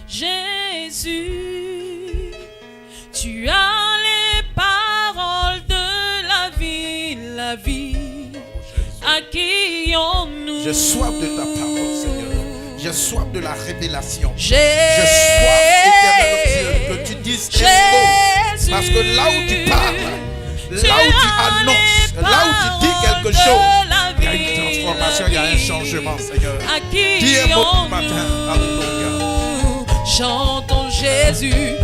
Jésus, tu as les paroles de la vie. Accueillons-nous. J'ai soif de ta parole, Seigneur. J'ai soif de la révélation. J'ai soif, éternel Dieu, que tu dises un mot. Parce que là où tu parles, là où tu annonces, là où tu dis quelque chose, il y a une transformation, il y a un changement, Seigneur. Dis un mot ce matin. Alléluia. Chantons Jésus.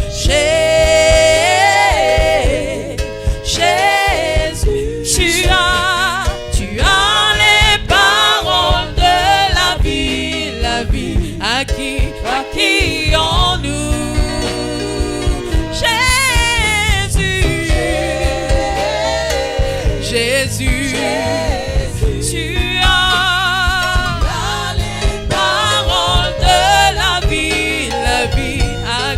Jésus, tu as les paroles de la vie. Accueillons-nous. Jésus, tu as les paroles de la vie.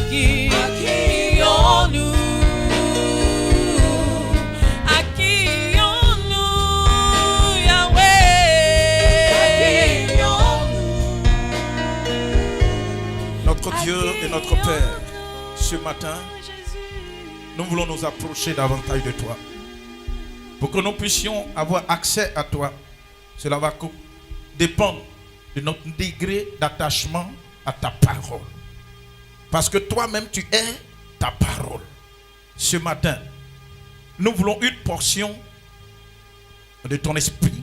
Accueillons-nous. Notre Dieu et notre Père, ce matin, nous voulons nous approcher davantage de toi. Pour que nous puissions avoir accès à toi, cela va dépendre de notre degré d'attachement à ta parole. Parce que toi-même, tu es ta parole. Ce matin, nous voulons une portion de ton esprit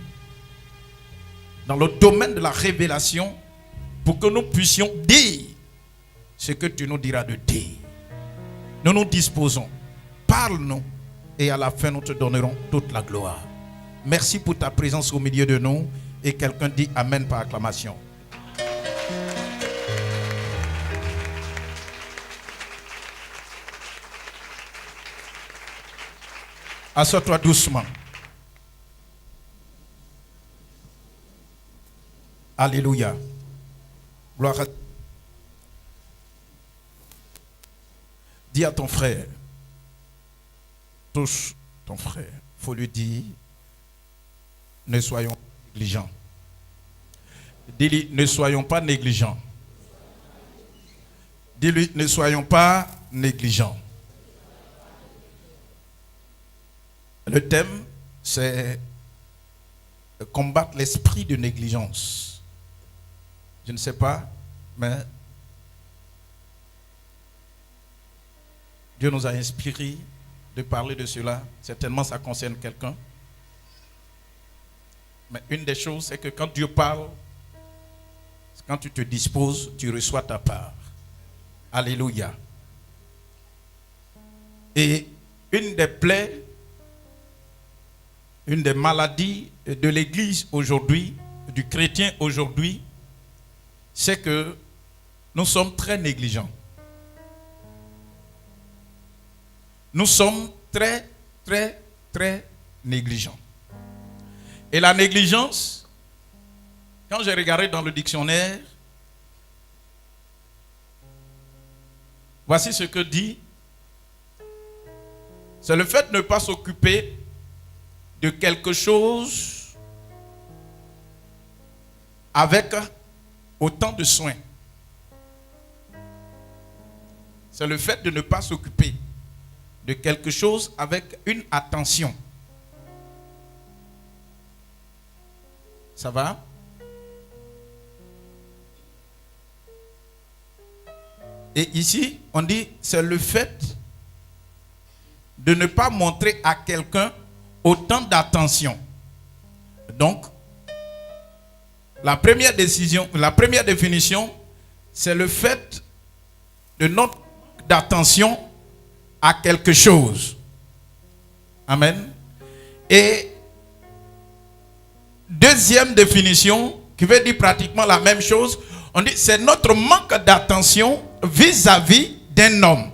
dans le domaine de la révélation pour que nous puissions dire ce que tu nous diras de dire. Nous nous disposons. Parle-nous et à la fin nous te donnerons toute la gloire. Merci pour ta présence au milieu de nous. Et quelqu'un dit Amen par acclamation. Assois-toi doucement. Alléluia. Gloire à Dieu. Dis à ton frère, touche ton frère, il faut lui dire, ne soyons négligents. Dis-lui, ne soyons pas négligents. Dis-lui, ne soyons pas négligents. Le thème, c'est combattre l'esprit de négligence. Je ne sais pas, mais Dieu nous a inspiré de parler de cela. Certainement, ça concerne quelqu'un. Mais une des choses, c'est que quand Dieu parle, quand tu te disposes, tu reçois ta part. Alléluia. Et une des plaies, une des maladies de l'Église aujourd'hui, du chrétien aujourd'hui, c'est que nous sommes très négligents. Nous sommes très négligents. Et la négligence, quand j'ai regardé dans le dictionnaire, voici ce que dit. C'est le fait de ne pas s'occuper de quelque chose avec autant de soin. C'est le fait de ne pas s'occuper de quelque chose avec une attention. Ça va? Et ici, on dit, c'est le fait de ne pas montrer à quelqu'un autant d'attention. Donc, la première définition, c'est le fait de notre d'attention à quelque chose. Amen. Et deuxième définition, qui veut dire pratiquement la même chose, on dit c'est notre manque d'attention vis-à-vis d'un homme.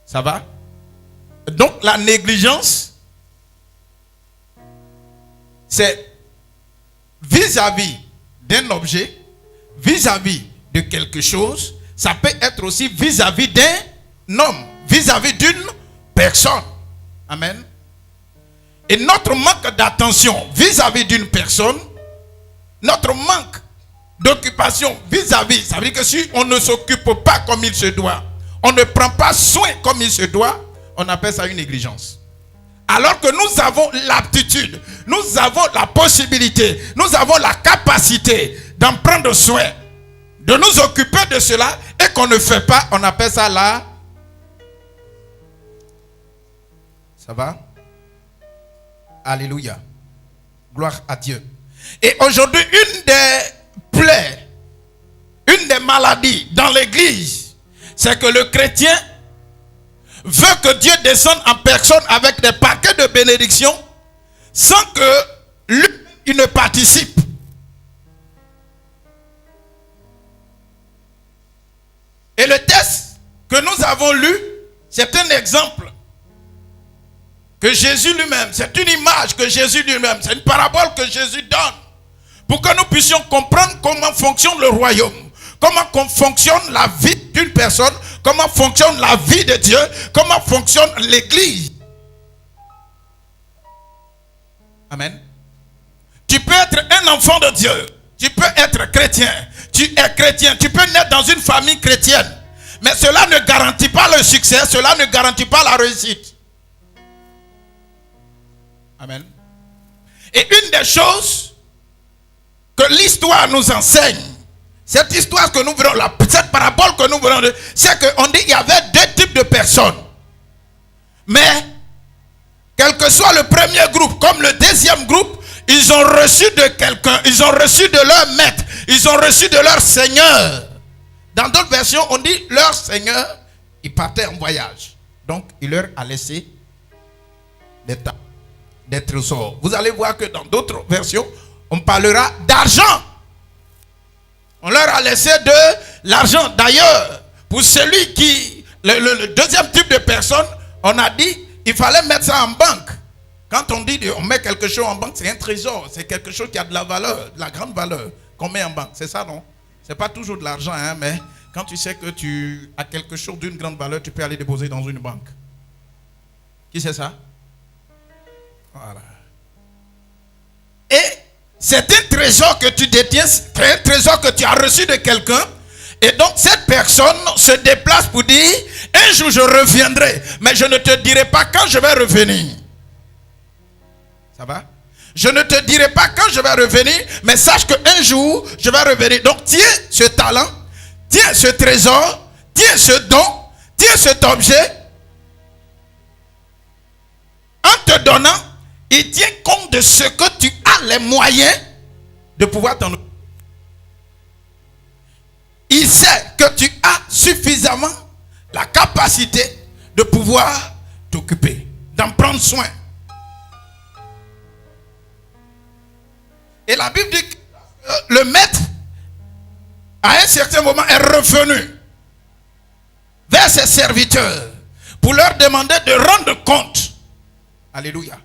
Ça va? Donc la négligence, c'est vis-à-vis d'un objet, vis-à-vis de quelque chose. Ça peut être aussi vis-à-vis d'un homme, vis-à-vis d'une personne. Amen. Et notre manque d'attention vis-à-vis d'une personne notre manque d'occupation vis-à-vis, ça veut dire que si on ne s'occupe pas comme il se doit, on ne prend pas soin comme il se doit, on appelle ça une négligence. Alors que nous avons l'aptitude, nous avons la possibilité, nous avons la capacité d'en prendre soin, de nous occuper de cela, et qu'on ne fait pas, on appelle ça là. Ça va? Alléluia. Gloire à Dieu. Et aujourd'hui, une des plaies, une des maladies dans l'église, c'est que le chrétien veut que Dieu descende en personne avec des paquets de bénédictions sans que lui, il ne participe. Et le texte que nous avons lu, c'est un exemple que Jésus lui-même, c'est une image que Jésus lui-même, c'est une parabole que Jésus donne pour que nous puissions comprendre comment fonctionne le royaume, comment fonctionne la vie d'une personne, comment fonctionne la vie de Dieu, comment fonctionne l'église. Amen. Tu peux être un enfant de Dieu, tu peux être chrétien, tu es chrétien, tu peux naître dans une famille chrétienne, mais cela ne garantit pas le succès, cela ne garantit pas la réussite. Amen. Et une des choses que l'histoire nous enseigne, cette histoire que nous verrons, cette parabole que nous verrons, c'est qu'on dit qu'il y avait deux types de personnes. Mais, quel que soit le premier groupe, comme le deuxième groupe, ils ont reçu de quelqu'un, ils ont reçu de leur maître, ils ont reçu de leur seigneur. Dans d'autres versions, on dit leur seigneur, il partait en voyage. Donc, il leur a laissé des trésors. Vous allez voir que dans d'autres versions, on parlera d'argent. On leur a laissé de l'argent. D'ailleurs, pour celui qui, le deuxième type de personne, on a dit, il fallait mettre ça en banque. Quand on dit on met quelque chose en banque, c'est un trésor. C'est quelque chose qui a de la valeur, de la grande valeur qu'on met en banque. C'est ça, non? C'est pas toujours de l'argent, hein, mais quand tu sais que tu as quelque chose d'une grande valeur, tu peux aller déposer dans une banque. Qui c'est ça? Voilà. Et c'est un trésor que tu détiens, c'est un trésor que tu as reçu de quelqu'un. Et donc cette personne se déplace pour dire, un jour je reviendrai, mais je ne te dirai pas quand je vais revenir. Ça va? Je ne te dirai pas quand je vais revenir, mais sache qu'un jour je vais revenir. Donc tiens ce talent, tiens ce trésor, tiens ce don, tiens cet objet. En te donnant, il tient compte de ce que tu as les moyens de pouvoir t'en occuper. Il sait que tu as suffisamment la capacité de pouvoir t'occuper, d'en prendre soin. Et la Bible dit que le maître, à un certain moment, est revenu vers ses serviteurs pour leur demander de rendre compte. Alléluia.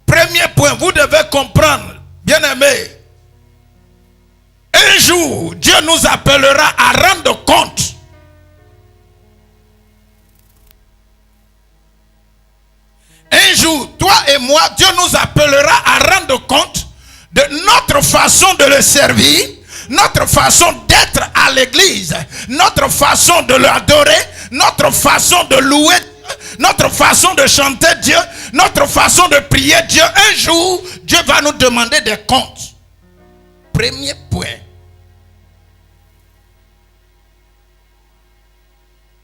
Premier point, vous devez comprendre, bien-aimés, un jour, Dieu nous appellera à rendre compte. Un jour, toi et moi, Dieu nous appellera à rendre compte de notre façon de le servir, notre façon d'être à l'église, notre façon de l'adorer, notre façon de louer Dieu, notre façon de chanter Dieu, notre façon de prier Dieu. Un jour, Dieu va nous demander des comptes. Premier point.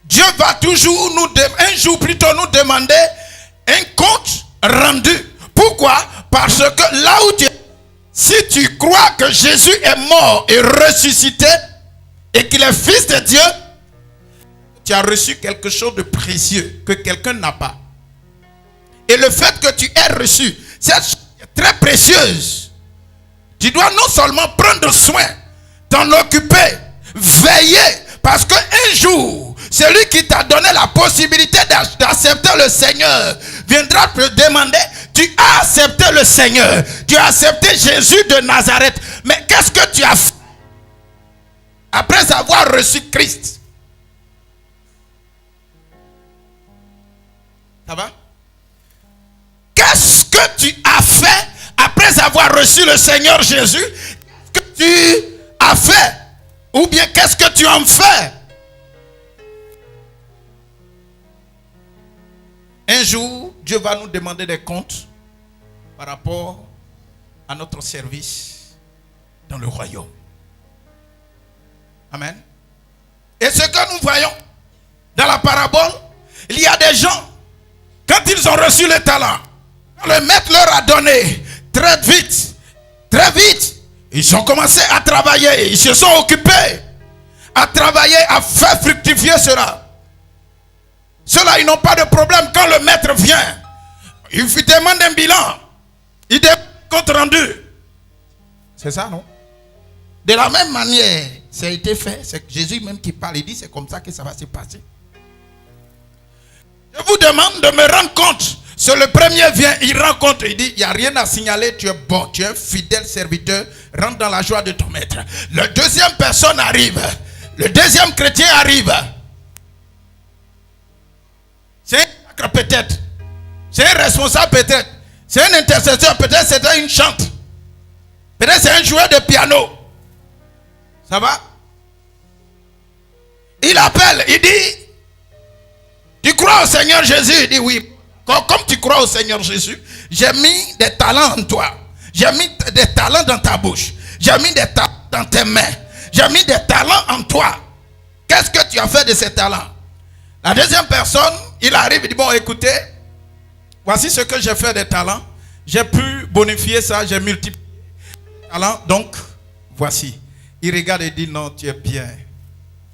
Dieu va toujours un jour plutôt nous demander un compte rendu. Pourquoi? Parce que là où tu es, si tu crois que Jésus est mort et ressuscité et qu'il est fils de Dieu, tu as reçu quelque chose de précieux que quelqu'un n'a pas. Et le fait que tu aies reçu cette chose très précieuse, tu dois non seulement prendre soin, t'en occuper, veiller, parce qu'un jour, celui qui t'a donné la possibilité d'accepter le Seigneur viendra te demander, tu as accepté le Seigneur, tu as accepté Jésus de Nazareth, mais qu'est-ce que tu as fait après avoir reçu Christ? Ça va? Qu'est-ce que tu as fait après avoir reçu le Seigneur Jésus? tu as fait? Ou bien qu'est-ce que tu en fais? Un jour, Dieu va nous demander des comptes par rapport à notre service dans le royaume. Amen. Et ce que nous voyons dans la parabole, il y a des gens, quand ils ont reçu le talent, le maître leur a donné très vite, ils ont commencé à travailler, ils se sont occupés à travailler, à faire fructifier cela. Ceux-là, ils n'ont pas de problème quand le maître vient. Il demande un bilan, il demande un compte rendu. C'est ça, non? De la même manière, ça a été fait. C'est Jésus même qui parle, il dit c'est comme ça que ça va se passer. Je vous demande de me rendre compte. C'est le premier vient, il rend compte, il dit, il n'y a rien à signaler, tu es bon, tu es un fidèle serviteur, rentre dans la joie de ton maître. Le deuxième personne arrive, le deuxième chrétien arrive. C'est un sacre peut-être, c'est un responsable peut-être, c'est un intercesseur, peut-être c'est une chante, peut-être c'est un joueur de piano. Ça va? Il appelle, il dit, tu crois au Seigneur Jésus? Il dit oui. Comme tu crois au Seigneur Jésus, j'ai mis des talents en toi. J'ai mis des talents dans ta bouche. J'ai mis des talents dans tes mains. J'ai mis des talents en toi. Qu'est-ce que tu as fait de ces talents? La deuxième personne, il arrive, il dit, bon, écoutez, voici ce que j'ai fait des talents. J'ai pu bonifier ça, j'ai multiplié les talents. Donc, voici. Il regarde et dit, non, tu es bien.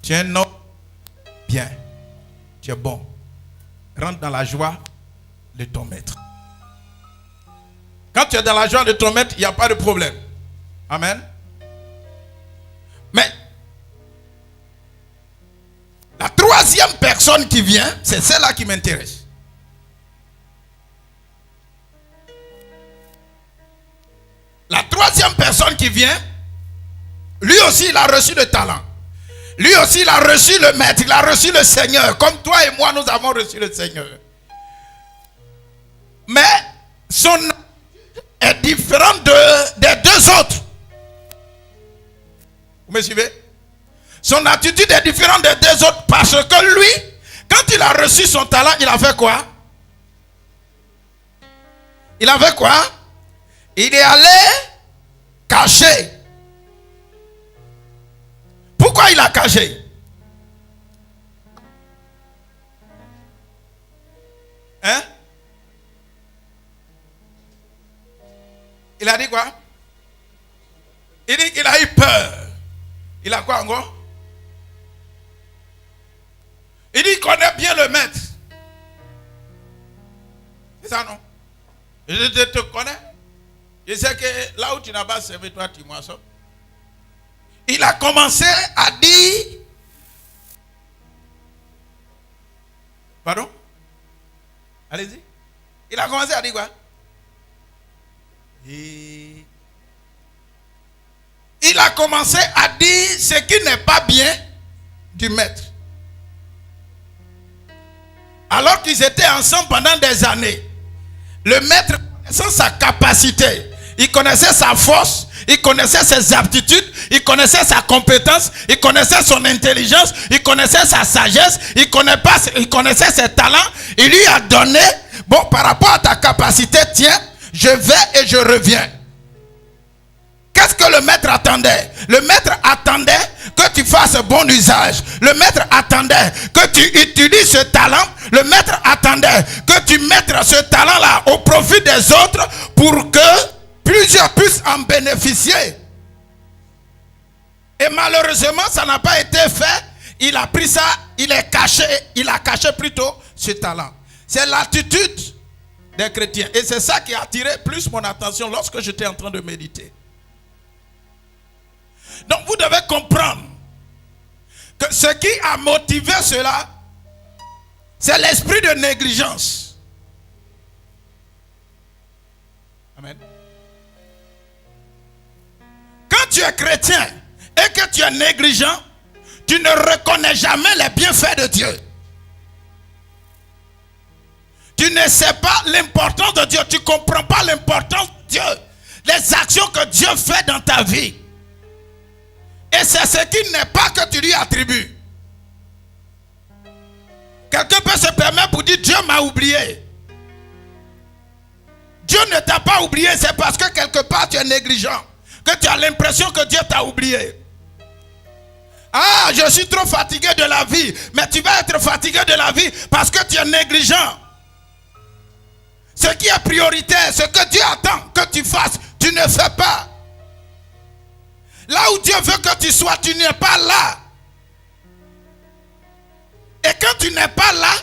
Tu es un homme bien. Tu es bon. Rentre dans la joie de ton maître. Quand tu es dans la joie de ton maître, il n'y a pas de problème. Amen. Mais la troisième personne qui vient, c'est celle-là qui m'intéresse. La troisième personne qui vient, lui aussi il a reçu le talent. Lui aussi il a reçu le maître, il a reçu le Seigneur. Comme toi et moi nous avons reçu le Seigneur. Mais son attitude est différente des deux autres. Vous me suivez? Son attitude est différente des deux autres parce que lui, quand il a reçu son talent, il a fait quoi? Il a fait quoi? Il est allé cacher. Pourquoi il a caché? Hein? Il a dit quoi? Il dit qu'il a eu peur. Il a quoi encore? Il dit qu'il connaît bien le maître. C'est ça, non? Je te connais. Je sais que là où tu n'as pas servi, toi, tu moissonnes. Il a commencé à dire. Pardon? Allez-y. Il a commencé à dire quoi? Et il a commencé à dire ce qui n'est pas bien du maître. Alors qu'ils étaient ensemble pendant des années, le maître connaissait sa capacité, il connaissait sa force, il connaissait ses aptitudes, il connaissait sa compétence, il connaissait son intelligence, il connaissait sa sagesse, il connaissait ses talents. Il lui a donné, bon, par rapport à ta capacité, tiens, je vais et je reviens. Qu'est-ce que le maître attendait? Le maître attendait que tu fasses bon usage. Le maître attendait que tu utilises ce talent. Le maître attendait que tu mettes ce talent-là au profit des autres pour que plusieurs puissent en bénéficier. Et malheureusement, ça n'a pas été fait. Il a pris ça, il a caché plutôt ce talent. C'est l'attitude des chrétiens. Et c'est ça qui a attiré plus mon attention lorsque j'étais en train de méditer. Donc vous devez comprendre que ce qui a motivé cela, c'est l'esprit de négligence. Amen. Quand tu es chrétien et que tu es négligent, tu ne reconnais jamais les bienfaits de Dieu. Tu ne sais pas l'importance de Dieu. Tu ne comprends pas l'importance de Dieu. Les actions que Dieu fait dans ta vie. Et c'est ce qui n'est pas que tu lui attribues. Quelqu'un peut se permettre pour dire Dieu m'a oublié. Dieu ne t'a pas oublié, c'est parce que quelque part tu es négligent, que tu as l'impression que Dieu t'a oublié. Ah, je suis trop fatigué de la vie. Mais tu vas être fatigué de la vie parce que tu es négligent. Ce qui est prioritaire, ce que Dieu attend que tu fasses, tu ne fais pas. Là où Dieu veut que tu sois, tu n'es pas là. Et quand tu n'es pas là,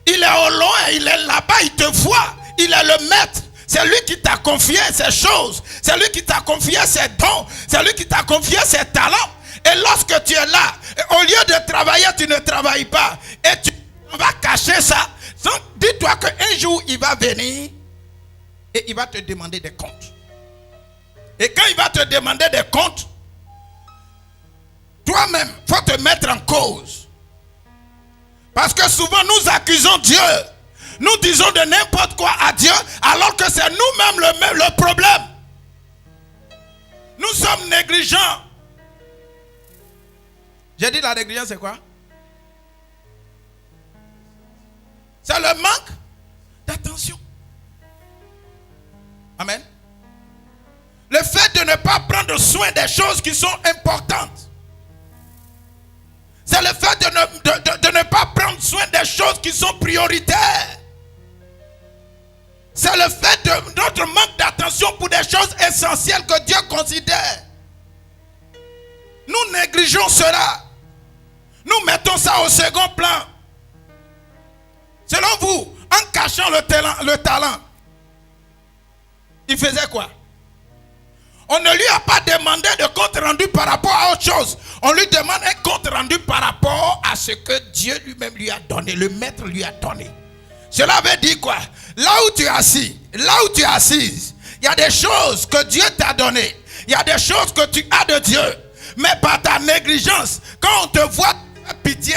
il est au loin, il est là-bas, il te voit. Il est le maître. C'est lui qui t'a confié ces choses. C'est lui qui t'a confié ses dons. C'est lui qui t'a confié ses talents. Et lorsque tu es là, au lieu de travailler, tu ne travailles pas. Et tu vas cacher ça. Dis-toi qu'un jour, il va venir et il va te demander des comptes. Et quand il va te demander des comptes, toi-même, il faut te mettre en cause. Parce que souvent, nous accusons Dieu. Nous disons de n'importe quoi à Dieu, alors que c'est nous-mêmes le problème. Nous sommes négligents. J'ai dit la négligence, c'est quoi? C'est le manque d'attention. Amen. Le fait de ne pas prendre soin des choses qui sont importantes. C'est le fait de ne pas prendre soin des choses qui sont prioritaires. C'est le fait de notre manque d'attention pour des choses essentielles que Dieu considère. Nous négligeons cela. Nous mettons ça au second plan. Selon vous, en cachant le talent, il faisait quoi? On ne lui a pas demandé de compte rendu par rapport à autre chose. On lui demande un compte rendu par rapport à ce que Dieu lui-même lui a donné, le maître lui a donné. Cela veut dire quoi? Là où tu es assis, là où tu es assise, il y a des choses que Dieu t'a données. Il y a des choses que tu as de Dieu. Mais par ta négligence, quand on te voit, tu as pitié.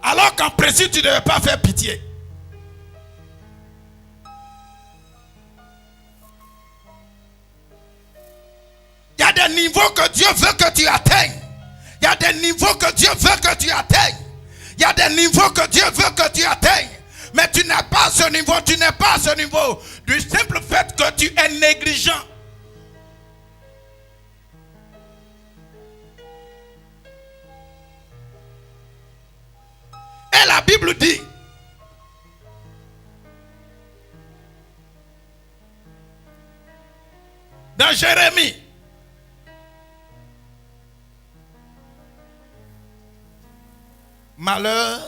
Alors qu'en principe, tu ne devais pas faire pitié. Il y a des niveaux que Dieu veut que tu atteignes. Il y a des niveaux que Dieu veut que tu atteignes. Il y a des niveaux que Dieu veut que tu atteignes. Mais tu n'as pas ce niveau, tu n'es pas à ce niveau. Du simple fait que tu es négligent. Et la Bible dit, dans Jérémie, malheur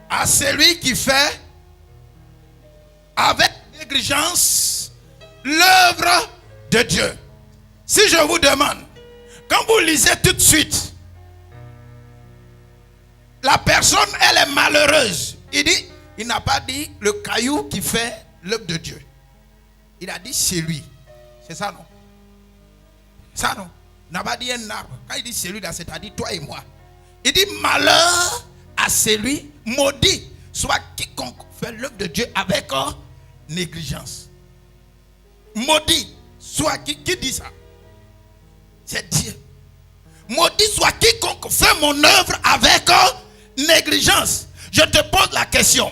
à celui qui fait avec négligence l'œuvre de Dieu. Si je vous demande, quand vous lisez tout de suite, la personne, elle est malheureuse. Il n'a pas dit le caillou qui fait l'œuvre de Dieu. Il a dit c'est lui. C'est ça, non? Ça, non? Il n'a pas dit un arbre. Quand il dit c'est lui, là, c'est-à-dire toi et moi. Il dit malheur à celui, maudit soit quiconque fait l'œuvre de Dieu avec négligence. Maudit soit qui dit ça? C'est Dieu. Maudit soit quiconque fait mon œuvre avec négligence. Je te pose la question.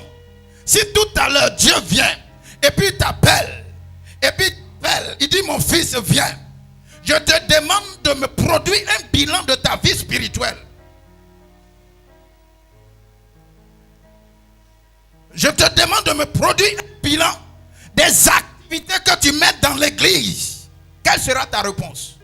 Si tout à l'heure Dieu vient et puis il t'appelle, il dit mon fils viens, je te demande de me produire un bilan de ta vie spirituelle. Je te demande de me produire un bilan des activités que tu mets dans l'église. Quelle sera ta réponse?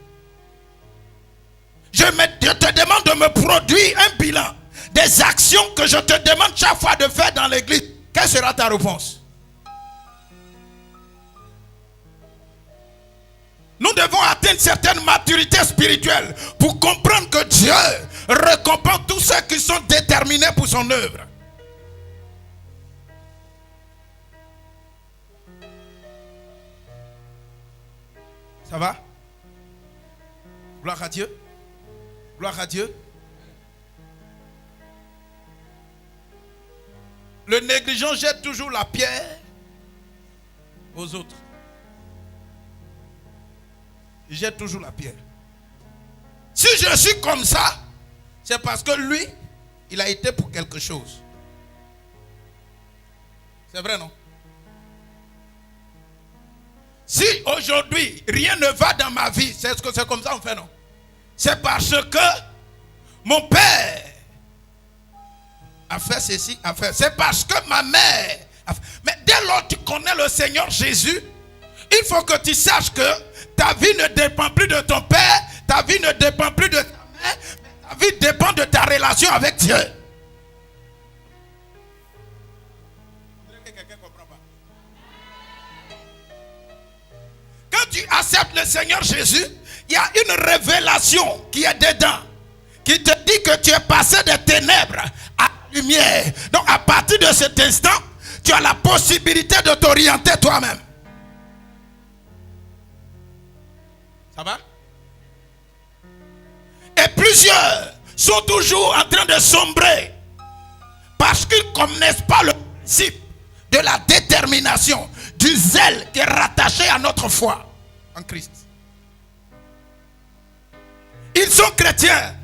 Je te demande de me produire un bilan des actions que je te demande chaque fois de faire dans l'église. Quelle sera ta réponse? Nous devons atteindre certaines maturités spirituelles pour comprendre que Dieu récompense tous ceux qui sont déterminés pour son œuvre. Ça va? Gloire à Dieu. Gloire à Dieu. Le négligent jette toujours la pierre aux autres. il jette toujours la pierre. Si je suis comme ça, c'est parce que lui, il a été pour quelque chose. C'est vrai, non? Si aujourd'hui, rien ne va dans ma vie, c'est comme ça qu'on fait, non? C'est parce que mon père a fait ceci, a fait. C'est parce que ma mère a fait. Mais dès lors que tu connais le Seigneur Jésus, il faut que tu saches que ta vie ne dépend plus de ton père, ta vie ne dépend plus de ta mère, ta vie dépend de ta relation avec Dieu. Quand tu acceptes le Seigneur Jésus, il y a une révélation qui est dedans, qui te dit que tu es passé des ténèbres à la lumière. Donc à partir de cet instant, tu as la possibilité de t'orienter toi-même. Ça va? Et plusieurs sont toujours en train de sombrer parce qu'ils ne connaissent pas le principe de la détermination, du zèle qui est rattaché à notre foi en Christ. Ils sont chrétiens,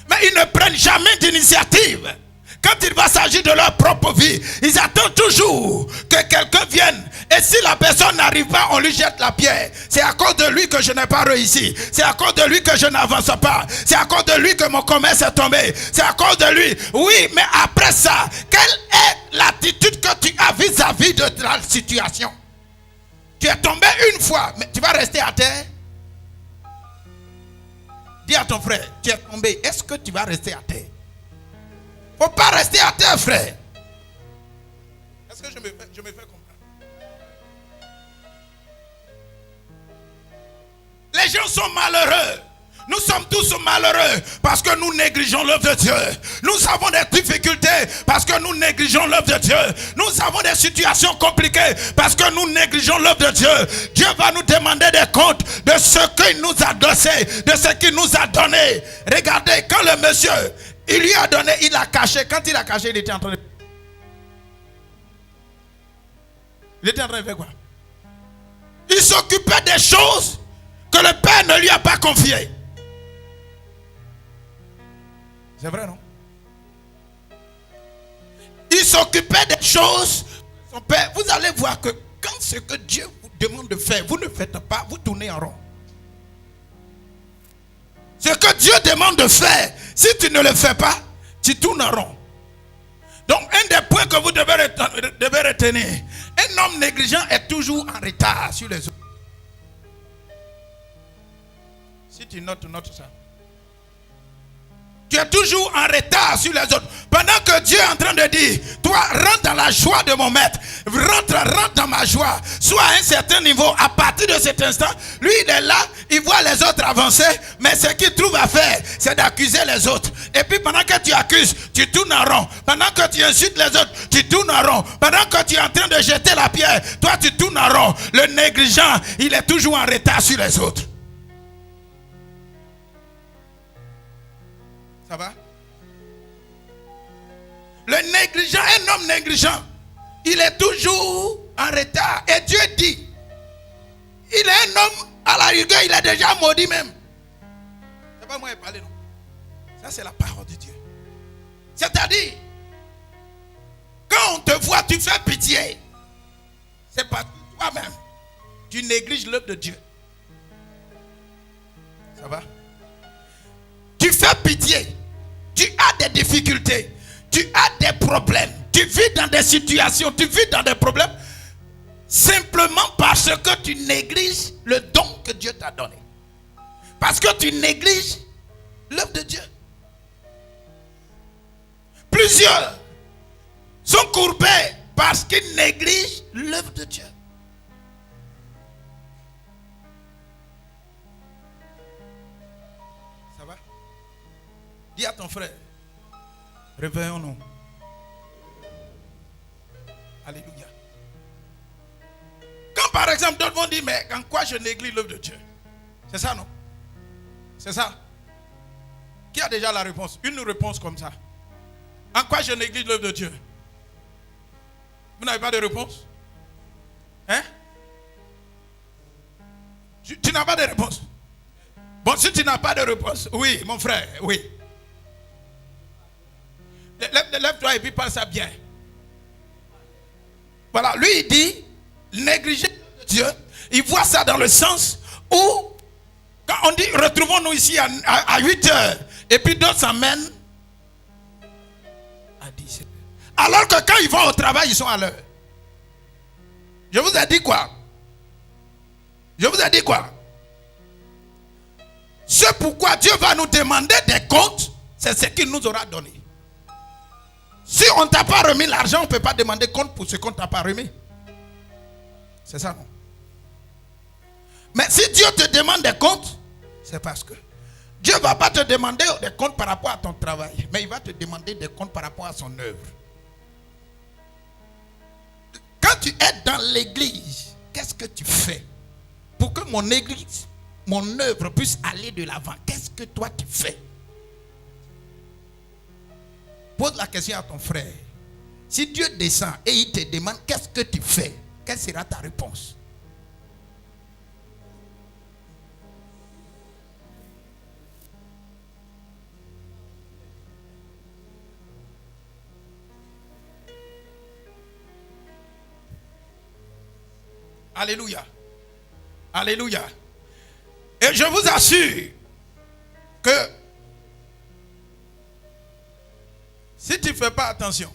mais ils ne prennent jamais d'initiative. Quand il va s'agir de leur propre vie, ils attendent toujours que quelqu'un vienne. Et si la personne n'arrive pas, on lui jette la pierre. C'est à cause de lui que je n'ai pas réussi. C'est à cause de lui que je n'avance pas. C'est à cause de lui que mon commerce est tombé. C'est à cause de lui. Oui, mais après ça, quelle est l'attitude que tu as vis-à-vis de la situation? Tu es tombé une fois, mais tu vas rester à terre? Dis à ton frère, tu es tombé, est-ce que tu vas rester à terre? Il ne faut pas rester à terre, frère. Est-ce que je me fais comprendre? Les gens sont malheureux. Nous sommes tous malheureux parce que nous négligeons l'œuvre de Dieu. Nous avons des difficultés parce que nous négligeons l'œuvre de Dieu. Nous avons des situations compliquées parce que nous négligeons l'œuvre de Dieu. Dieu va nous demander des comptes de ce qu'il nous a donné, de ce qu'il nous a donné. Regardez, quand le monsieur, il lui a donné, il a caché. Quand il a caché, il était en train de... Il était en train de faire quoi? Il s'occupait des choses que le Père ne lui a pas confiées. C'est vrai, non? Il s'occupait des choses. Son père, vous allez voir que quand ce que Dieu vous demande de faire, vous ne faites pas, vous tournez en rond. Ce que Dieu demande de faire, si tu ne le fais pas, tu tournes en rond. Donc, un des points que vous devez retenir, un homme négligent est toujours en retard sur les autres. Si tu notes ça. Tu es toujours en retard sur les autres. Pendant que Dieu est en train de dire, toi, rentre dans la joie de mon maître. Rentre dans ma joie. Sois à un certain niveau. À partir de cet instant, lui, il est là. Il voit les autres avancer. Mais ce qu'il trouve à faire, c'est d'accuser les autres. Et puis pendant que tu accuses, tu tournes en rond. Pendant que tu insultes les autres, tu tournes en rond. Pendant que tu es en train de jeter la pierre, toi, tu tournes en rond. Le négligent, il est toujours en retard sur les autres. Ça va? Le négligent, un homme négligent, il est toujours en retard. Et Dieu dit, il est un homme à la rigueur, il est déjà maudit même. C'est pas moi qui parle, non? Ça, c'est la parole de Dieu. C'est-à-dire, quand on te voit, tu fais pitié. C'est parce que toi-même, tu négliges l'œuvre de Dieu. Ça va? Tu fais pitié. Tu as des difficultés. Tu as des problèmes. Tu vis dans des situations. Tu vis dans des problèmes. Simplement parce que tu négliges le don que Dieu t'a donné. Parce que tu négliges l'œuvre de Dieu. Plusieurs sont courbés parce qu'ils négligent l'œuvre de Dieu. Dis à ton frère, réveillons-nous. Alléluia. Quand par exemple d'autres vont dire, mais en quoi je néglige l'œuvre de Dieu? C'est ça, non? C'est ça. Qui a déjà la réponse? Une réponse comme ça. En quoi je néglige l'œuvre de Dieu? Vous n'avez pas de réponse? Hein? Tu n'as pas de réponse? si tu n'as pas de réponse, oui, mon frère, oui. Lève-toi et puis parle ça bien. Voilà, lui il dit, négliger Dieu, il voit ça dans le sens où, quand on dit, retrouvons-nous ici à 8 heures, et puis d'autres s'emmènent à 10 heures. Alors que quand ils vont au travail, ils sont à l'heure. Je vous ai dit quoi? Je vous ai dit quoi? Ce pourquoi Dieu va nous demander des comptes, c'est ce qu'il nous aura donné. Si on ne t'a pas remis l'argent, on ne peut pas demander compte pour ce qu'on ne t'a pas remis. C'est ça, non? Mais si Dieu te demande des comptes, c'est parce que Dieu ne va pas te demander des comptes par rapport à ton travail, mais il va te demander des comptes par rapport à son œuvre. Quand tu es dans l'église, qu'est-ce que tu fais pour que mon église, mon œuvre puisse aller de l'avant? Qu'est-ce que toi tu fais? Pose la question à ton frère. Si Dieu descend et il te demande qu'est-ce que tu fais, quelle sera ta réponse? Alléluia. Alléluia. Et je vous assure que si tu ne fais pas attention,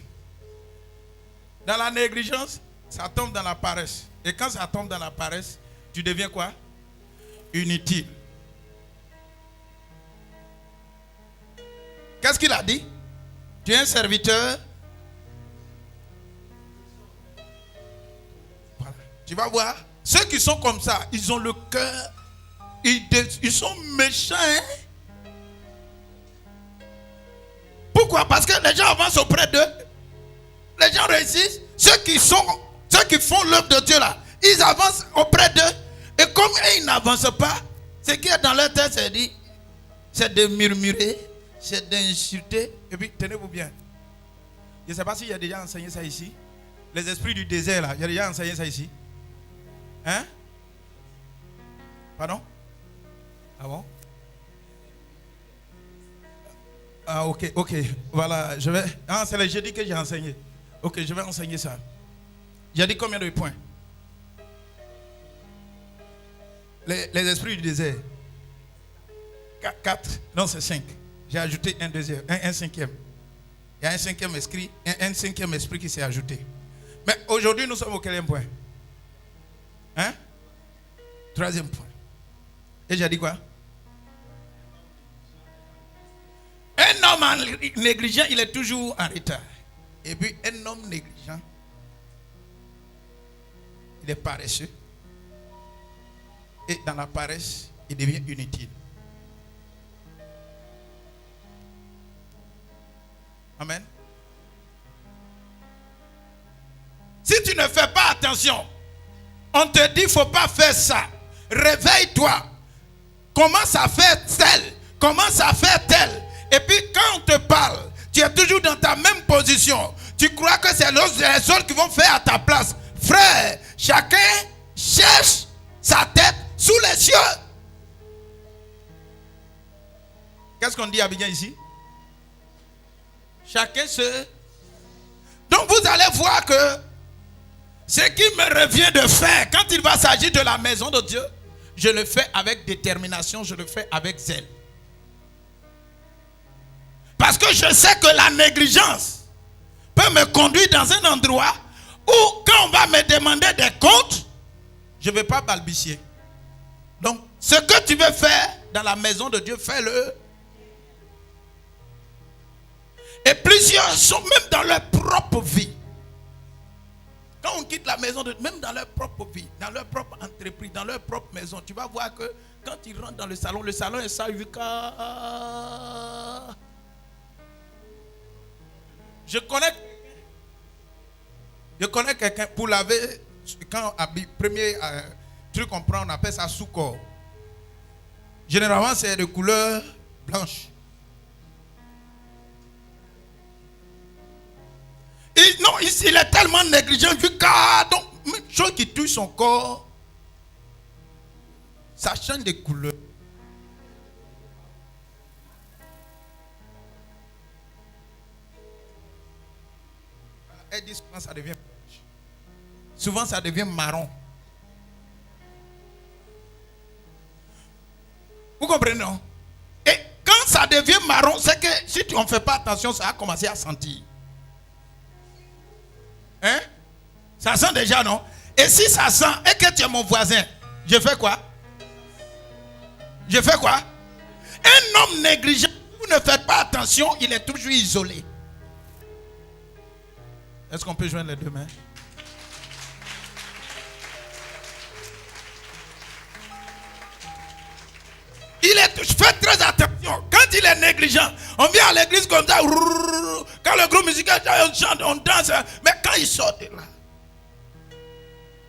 dans la négligence, ça tombe dans la paresse. Et quand ça tombe dans la paresse, tu deviens quoi? Inutile. Qu'est-ce qu'il a dit? Tu es un serviteur. Voilà. Tu vas voir, ceux qui sont comme ça, ils ont le cœur, ils sont méchants. Hein? Pourquoi? Parce que les gens avancent auprès d'eux. Les gens réussissent. Ceux qui font l'œuvre de Dieu là, ils avancent auprès d'eux. Et comme ils n'avancent pas, ce qui est dans leur tête, c'est de murmurer, c'est d'insulter. Et puis, tenez-vous bien. Je ne sais pas s'il y a déjà enseigné ça ici. Les esprits du désert là, il y a déjà enseigné ça ici. Hein? Pardon? Ah bon? Ah ok. Voilà, je vais... Ah, c'est le jeudi que j'ai enseigné. Ok, je vais enseigner ça. J'ai dit combien de points? Les esprits du désert. 4. Non, c'est 5. J'ai ajouté un deuxième, un cinquième. Il y a un cinquième esprit qui s'est ajouté. Mais aujourd'hui, nous sommes au quatrième point? Hein? 3e point. Et j'ai dit quoi? Un homme négligent, il est toujours en retard. Et puis un homme négligent, il est paresseux. Et dans la paresse, il devient inutile. Amen. Si tu ne fais pas attention, on te dit il ne faut pas faire ça. Réveille-toi. Commence à faire tel. Commence à faire tel. Et puis quand on te parle, tu es toujours dans ta même position. Tu crois que c'est les autres qui vont faire à ta place. Frère, chacun cherche sa tête sous les cieux. Qu'est-ce qu'on dit à Abidjan ici? Chacun se... Donc vous allez voir que ce qui me revient de faire, quand il va s'agir de la maison de Dieu, je le fais avec détermination, je le fais avec zèle. Parce que je sais que la négligence peut me conduire dans un endroit où quand on va me demander des comptes, je ne vais pas balbutier. Donc, ce que tu veux faire dans la maison de Dieu, fais-le. Et plusieurs sont même dans leur propre vie. Quand on quitte la maison de Dieu, même dans leur propre vie, dans leur propre entreprise, dans leur propre maison, tu vas voir que quand ils rentrent dans le salon est sale jusqu'à... Je connais quelqu'un pour laver, quand premier truc qu'on prend, on appelle ça sous-corps. Généralement, c'est de couleur blanche. Non, il est tellement négligent jusqu'à... Donc, une chose qui touche son corps, ça change de couleur. ça devient... Souvent, ça devient marron. Vous comprenez, non? Et quand ça devient marron, c'est que si on ne fait pas attention, ça va commencer à sentir. Hein? Ça sent déjà, non? Et si ça sent, et que tu es mon voisin, je fais quoi? Je fais quoi? Un homme négligent, vous ne faites pas attention, il est toujours isolé. Est-ce qu'on peut joindre les deux mains? Faites très attention. Quand il est négligent, on vient à l'église comme ça. Quand le groupe musical on chante, on danse. Mais quand il sort de là,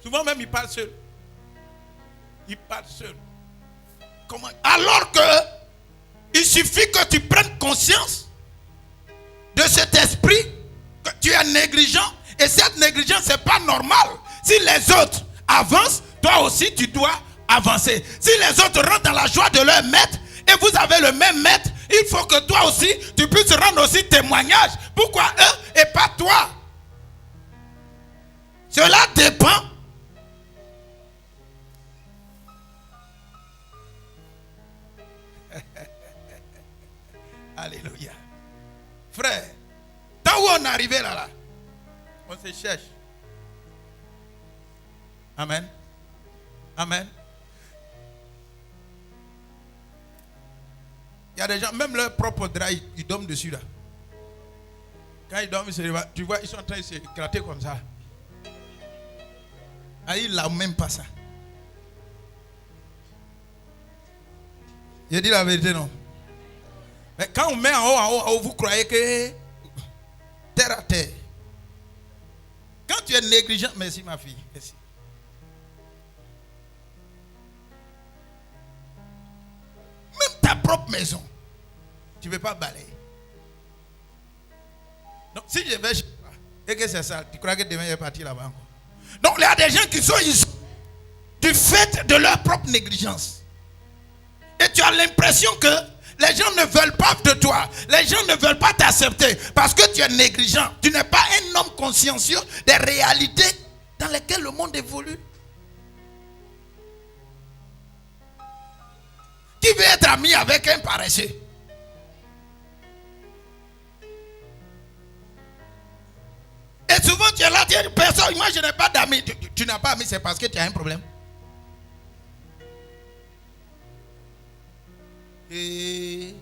souvent même il parle seul. Il parle seul. Comment? Alors que il suffit que tu prennes conscience de cet esprit que tu es négligent. Et cette négligence, c'est pas normal. Si les autres avancent, toi aussi tu dois avancer. Si les autres rentrent dans la joie de leur maître et vous avez le même maître, il faut que toi aussi tu puisses rendre aussi témoignage. Pourquoi eux et pas toi? Cela dépend. Alléluia. Frère, tant où on est arrivé là, on se cherche. Amen. Amen. Il y a des gens, même leur propre drap, ils dorment dessus là. Quand ils dorment, tu vois, ils sont en train de se gratter comme ça. Ah, ils n'ont même pas ça. Je dis la vérité, non? Mais quand on met en haut, vous croyez que terre à terre. Quand tu es négligent, merci ma fille, merci. Même ta propre maison, tu ne veux pas balayer. Donc si je vais chez toi et que c'est ça, tu crois que demain je vais partir là-bas encore. Donc il y a des gens qui sont isolés du fait de leur propre négligence. Et tu as l'impression que les gens ne veulent pas de toi. Les gens ne veulent pas t'accepter parce que tu es négligent. Tu n'es pas un homme consciencieux des réalités dans lesquelles le monde évolue. Qui veut être ami avec un paresseux? Et souvent tu es là, tu es une personne, moi je n'ai pas d'amis. Tu n'as pas d'amis, c'est parce que tu as un problème. Et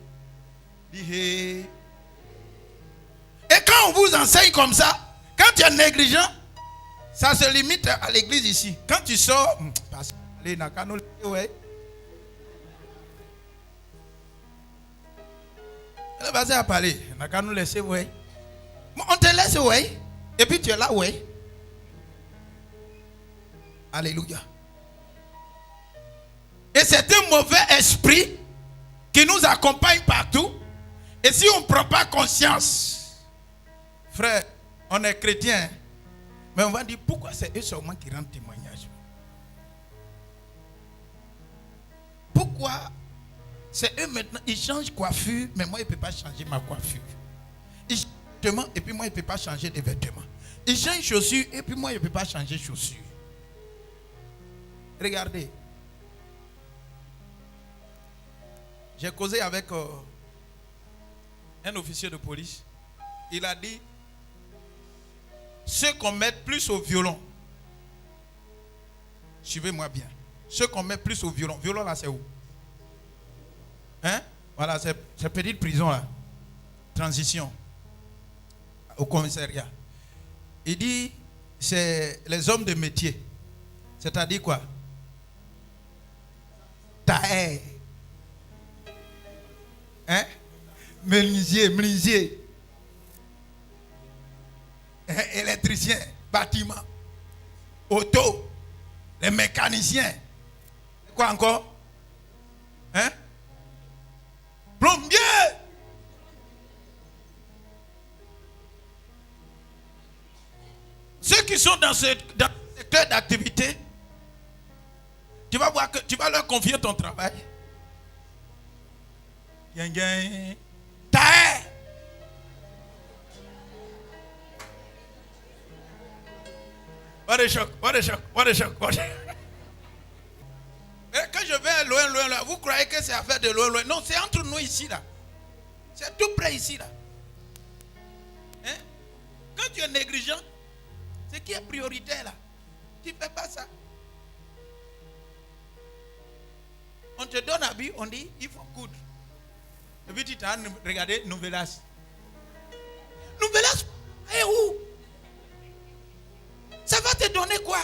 quand on vous enseigne comme ça, quand tu es négligent, ça se limite à l'église ici. Quand tu sors, elle va à parler. On te laisse, ouais. Et puis tu es là, ouais. Alléluia. Et c'est un mauvais esprit qui nous accompagne partout. Et si on ne prend pas conscience, frère, on est chrétien, mais on va dire pourquoi c'est eux seulement qui rendent témoignage? Pourquoi c'est eux maintenant, ils changent coiffure, mais moi, il ne peut pas changer ma coiffure. Ils changent de vêtements, et puis moi, il ne peut pas changer de vêtements. Ils changent chaussures, et puis moi, il ne peut pas changer chaussures. Regardez. J'ai causé avec un officier de police. Il a dit, ceux qu'on met plus au violon, suivez-moi bien, ceux qu'on met plus au violon là c'est où? Hein? Voilà, c'est petite prison là, transition, au commissariat. Il dit, c'est les hommes de métier, c'est-à-dire quoi? Tailleur. Hein? Menuisier, électricien, bâtiment, auto, les mécaniciens. Quoi encore? Hein? Plombier. Ceux qui sont dans ce secteur d'activité, tu vas voir que tu vas leur confier ton travail. What a choc, what a choc, what a choc, what a... Et quand je vais loin, loin, loin, vous croyez que c'est affaire de loin, loin. Non, c'est entre nous ici, là. C'est tout près ici, là. Hein? Quand tu es négligent, ce qui est prioritaire, là, tu ne fais pas ça. On te donne habit, on dit, il faut coudre. Et puis tu t'as regardé Nouvelas. Nouvelas, et où? Ça va te donner quoi?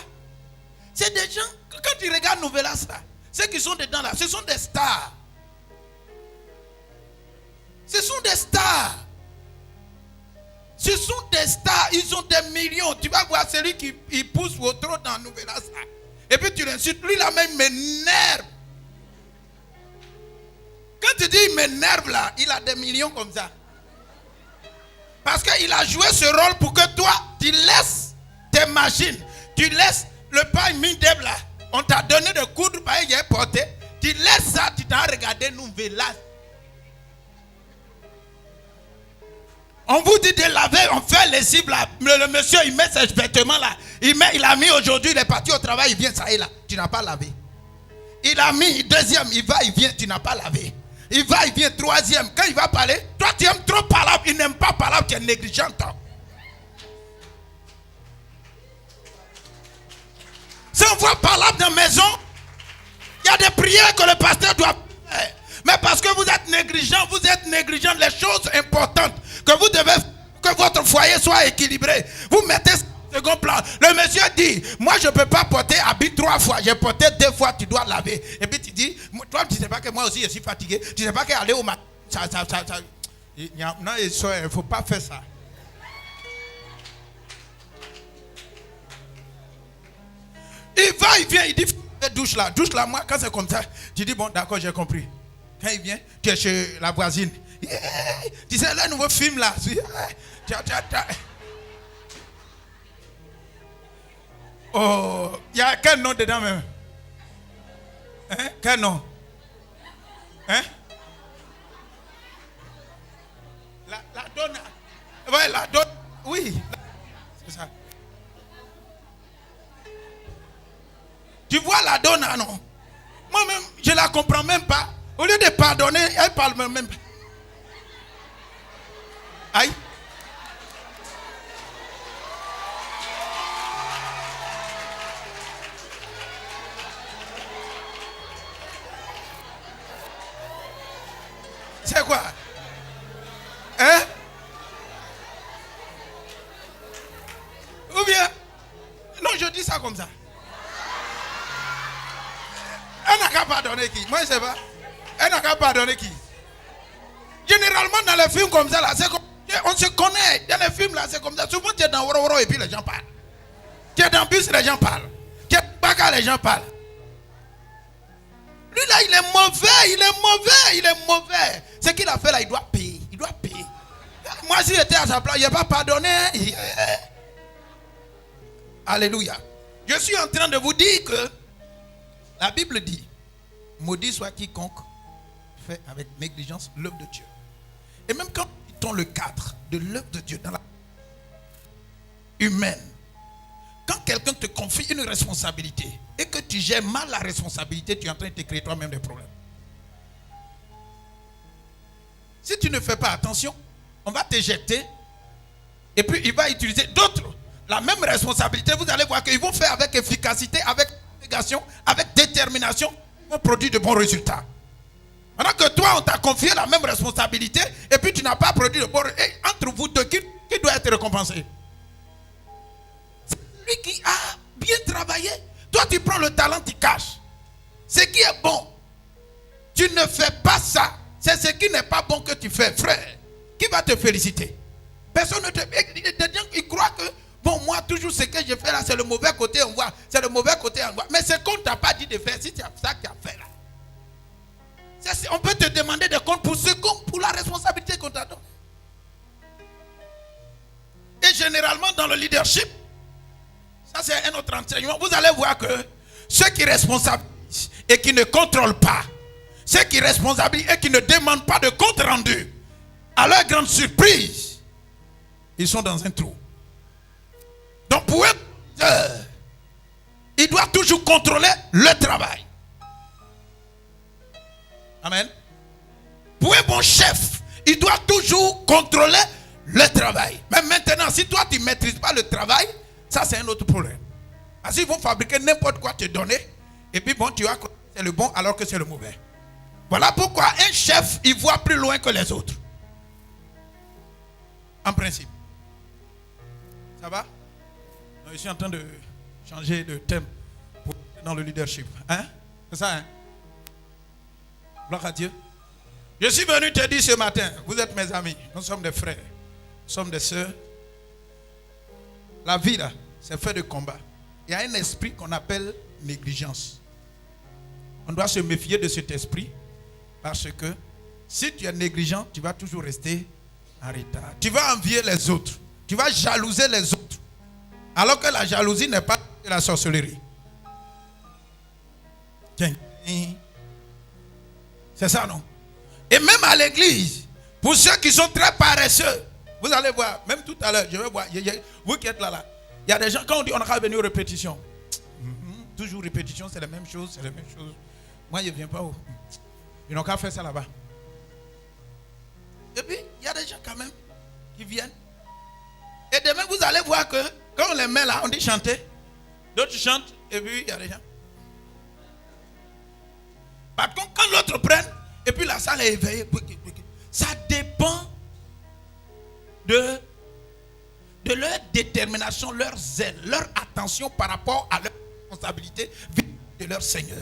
C'est des gens, quand tu regardes Nouvelas, là, ceux qui sont dedans là, ce sont des stars. Ce sont des stars. Ce sont des stars. Ils ont des millions. Tu vas voir celui qui pousse au trône dans Nouvelas. Et puis tu l'insultes. Lui là même m'énerve. Quand tu dis il m'énerve là, il a des millions comme ça. Parce qu'il a joué ce rôle pour que toi, tu laisses tes machines. Tu laisses le pain mindeb là. On t'a donné de coudre, il est porté. Tu laisses ça, tu t'as regardé Nouvelas. On vous dit de laver, on fait les cibles là. Le monsieur, il met ses vêtements là. Il a mis aujourd'hui, il est parti au travail, il vient, ça y est là. Tu n'as pas lavé. Il a mis deuxième, il va, il vient, tu n'as pas lavé. Il va, il vient, troisième. Quand il va parler, toi tu aimes trop parler, il n'aime pas parler, tu es négligent. Si on voit parler dans la maison, il y a des prières que le pasteur doit faire. Mais parce que vous êtes négligent les choses importantes que vous devez, que votre foyer soit équilibré. Vous mettez second plan. Le monsieur dit, moi je ne peux pas porter habit 3 fois. J'ai porté 2 fois, tu dois laver. Et puis tu dis, toi tu ne sais pas que moi aussi je suis fatigué. Tu ne sais pas qu'aller au matin, non, il ne faut pas faire ça. Il va, il vient, il dit, douche là, moi quand c'est comme ça, tu dis, bon d'accord, j'ai compris. Quand il vient, tu es chez la voisine. Tu sais, le nouveau film là. Oh, il y a quel nom dedans même? Hein? Quel nom? Hein? La donne. Ouais, la donne. Oui. C'est ça. Tu vois la donne, non? Moi-même, je la comprends même pas. Au lieu de pardonner, elle parle même pas. Aïe. C'est quoi? Hein? Ou bien? Non, je dis ça comme ça. Elle n'a qu'à pardonner qui? Moi je sais pas. Elle n'a qu'à pardonner qui? Généralement dans les films comme ça là, c'est comme, on se connaît. Dans les films là, c'est comme ça. Souvent tu es dans Woro et puis les gens parlent. Tu es dans bus, les gens parlent. Tu es dans Baka, les gens parlent. Lui là, il est mauvais. Ce qu'il a fait là, il doit payer. Moi si j'étais à sa place, il n'a pas pardonné. Alléluia. Je suis en train de vous dire que la Bible dit, maudit soit quiconque fait avec négligence l'œuvre de Dieu. Et même quand nous le cadre de l'œuvre de Dieu dans la humaine, quand quelqu'un te confie une responsabilité et que tu gères mal la responsabilité, tu es en train de te créer toi-même des problèmes. Si tu ne fais pas attention, on va te jeter et puis il va utiliser d'autres. La même responsabilité, vous allez voir qu'ils vont faire avec efficacité, avec négation, avec détermination, ils vont produire de bons résultats. Pendant que toi, on t'a confié la même responsabilité et puis tu n'as pas produit de bons résultats. Et entre vous deux, qui doit être récompensé? C'est celui qui a bien travaillé. Toi, tu prends le talent, tu caches. Ce qui est bon, tu ne fais pas ça. C'est ce qui n'est pas bon que tu fais, frère. Qui va te féliciter? Personne ne te... Des gens qui croient que, bon, moi, toujours ce que je fais là, c'est le mauvais côté, on voit. C'est le mauvais côté, on voit. Mais ce qu'on ne t'a pas dit de faire, si c'est ça que tu as fait là. On peut te demander des comptes pour la responsabilité qu'on t'a donnée. Et généralement, dans le leadership, ça c'est un autre enseignement, vous allez voir que ceux qui responsabilisent et qui ne contrôlent pas, ceux qui responsabilisent et qui ne demandent pas de compte rendu, à leur grande surprise, ils sont dans un trou. Donc pour eux, il doit toujours contrôler le travail. Amen. Pour un bon chef, il doit toujours contrôler le travail. Mais maintenant, si toi tu ne maîtrises pas le travail, ça c'est un autre problème. Parce qu'ils vont fabriquer n'importe quoi te donner, et puis bon, tu vois que c'est le bon alors que c'est le mauvais. Voilà pourquoi un chef, il voit plus loin que les autres. En principe. Ça va? Je suis en train de changer de thème dans le leadership. Hein? C'est ça, hein? Gloire à Dieu. Je suis venu te dire ce matin, vous êtes mes amis, nous sommes des frères, nous sommes des sœurs. La vie là, c'est fait de combat. Il y a un esprit qu'on appelle négligence. On doit se méfier de cet esprit parce que si tu es négligent, tu vas toujours rester en retard. Tu vas envier les autres, tu vas jalouser les autres. Alors que la jalousie n'est pas de la sorcellerie. Tiens. C'est ça, non? Et même à l'église, pour ceux qui sont très paresseux, vous allez voir, même tout à l'heure, je vais voir, vous qui êtes là, il y a des gens, quand on dit on va venir aux répétitions, toujours répétition, c'est la même chose, c'est la même chose. Moi, je ne viens pas où. Ils n'ont qu'à faire ça là-bas. Et puis, il y a des gens quand même qui viennent. Et demain, vous allez voir que quand on les met là, on dit chanter. D'autres chantent, et puis il y a des gens. Par contre, quand l'autre prenne, et puis la salle est éveillée, ça dépend de leur détermination, leur zèle, leur attention par rapport à leur responsabilité de leur Seigneur.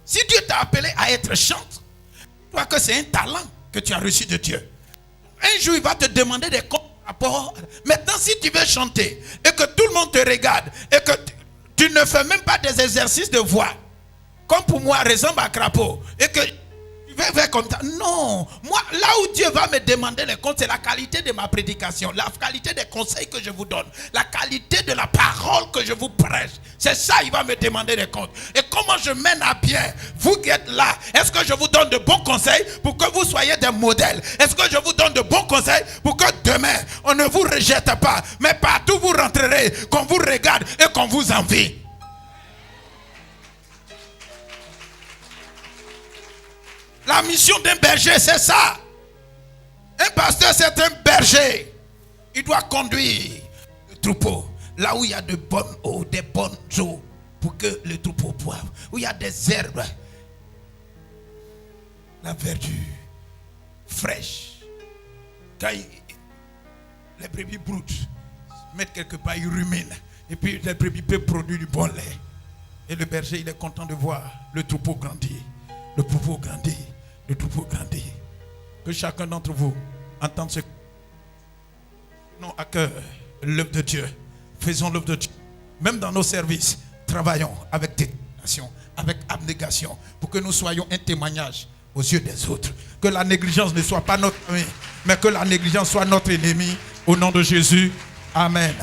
Si Dieu t'a appelé à être chanteur, toi que c'est un talent que tu as reçu de Dieu. Un jour, il va te demander des comptes par rapport. Maintenant, si tu veux chanter et que tout le monde te regarde et que tu ne fais même pas des exercices de voix, comme pour moi, ressemble à crapaud, et que tu vas faire comme ça. Non, moi, là où Dieu va me demander les comptes, c'est la qualité de ma prédication, la qualité des conseils que je vous donne, la qualité de la parole que je vous prêche. C'est ça, il va me demander des comptes. Et comment je mène à bien, vous qui êtes là, est-ce que je vous donne de bons conseils pour que vous soyez des modèles? Est-ce que je vous donne de bons conseils pour que demain, on ne vous rejette pas, mais partout vous rentrerez, qu'on vous regarde et qu'on vous envie? La mission d'un berger, c'est ça. Un pasteur, c'est un berger. Il doit conduire le troupeau là où il y a de bonnes eaux, des bonnes eaux pour que le troupeau boive. Où il y a des herbes, la verdure fraîche. Quand les brebis broutent, mettent quelque part, ils ruminent. Et puis les brebis peuvent produire du bon lait. Et le berger, il est content de voir le troupeau grandir. Le troupeau grandit. Le troupeau grandit. Que chacun d'entre vous entende ce. Non, à cœur l'œuvre de Dieu. Faisons l'œuvre de Dieu. Même dans nos services, travaillons avec détermination, avec abnégation, pour que nous soyons un témoignage aux yeux des autres. Que la négligence ne soit pas notre ami, mais que la négligence soit notre ennemi. Au nom de Jésus. Amen.